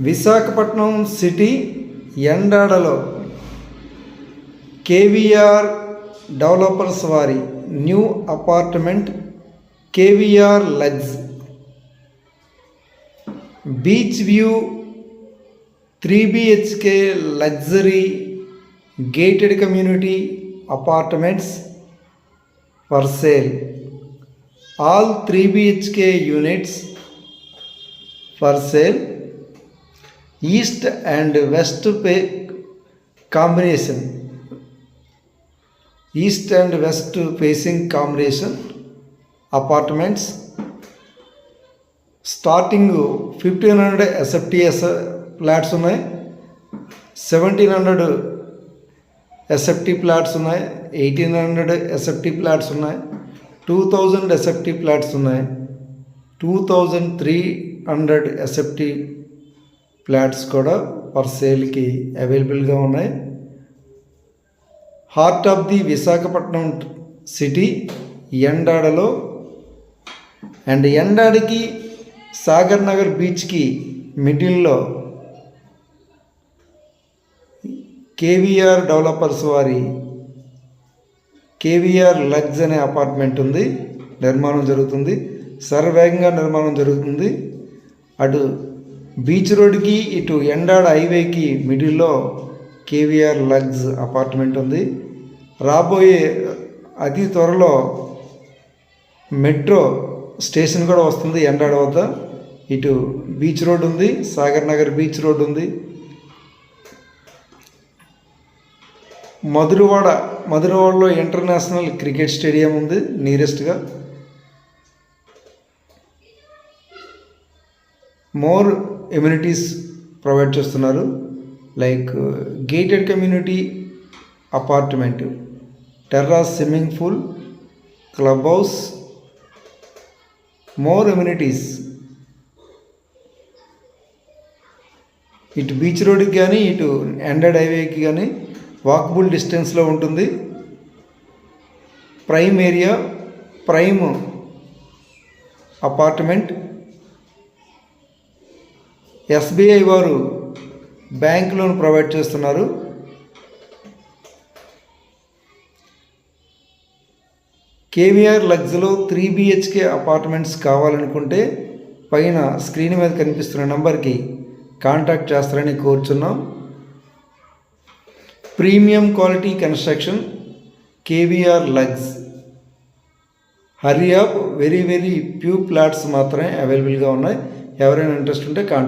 Visakhapatnam city ఎండాడలో KVR developers వారి new apartment KVR Lux beach view 3 BHK luxury gated community apartments for sale. All 3 BHK units for sale. East and west combination. East and west facing combination apartments. Starting 1500 SFTS flats ఉన్నాయి, 1700 SFT flats ఉన్నాయి, 1800 SFT flats ఉన్నాయి, 2000 SFT flats ఉన్నాయి, 2300 SFT flats కూడా for సేల్కి అవైలబుల్గా ఉన్నాయి. Heart of the Visakhapatnam city ఎండాడలో and ఎండాడికి సాగర్ నగర్ బీచ్కి మిడిల్లో కేవీఆర్ డెవలపర్స్ వారి కేవీఆర్ లగ్స్ అనే అపార్ట్మెంట్ ఉంది, నిర్మాణం జరుగుతుంది. శరవేగంగా నిర్మాణం జరుగుతుంది. అటు బీచ్ రోడ్కి ఇటు ఎండాడ హైవేకి మిడిల్లో కేవీఆర్ లగ్స్ అపార్ట్మెంట్ ఉంది. రాబోయే అతి త్వరలో మెట్రో స్టేషన్ కూడా వస్తుంది ఎండాడ వద్ద. ఇటు బీచ్ రోడ్ ఉంది, సాగర్ నగర్ బీచ్ రోడ్ ఉంది. మధురవాడలో ఇంటర్నేషనల్ క్రికెట్ స్టేడియం ఉంది నియరెస్ట్గా. మోర్ ఎమ్యూనిటీస్ ప్రొవైడ్ చేస్తున్నారు, like gated community apartment, terrace swimming pool, club house, more amenities. ఇటు బీచ్ రోడ్కి కానీ ఇటు ఎండెడ్ హైవేకి కానీ వాకబుల్ డిస్టెన్స్లో ఉంటుంది. Prime area, prime apartment. SBI వారు బ్యాంక్ లోన్ ప్రొవైడ్ చేస్తున్నారు. కేవీఆర్ లగ్స్లో 3 BHK అపార్ట్మెంట్స్ కావాలనుకుంటే పైన స్క్రీన్ మీద కనిపిస్తున్న నంబర్కి కాంటాక్ట్ చేస్తారని కోరుచున్నాం. Premium quality construction KVR Lux. Hurry up, very few flats మాత్రమే అవైలబుల్గా ఉన్నాయి. ఎవరైనా ఇంట్రెస్ట్ ఉంటే కాంటాక్ట్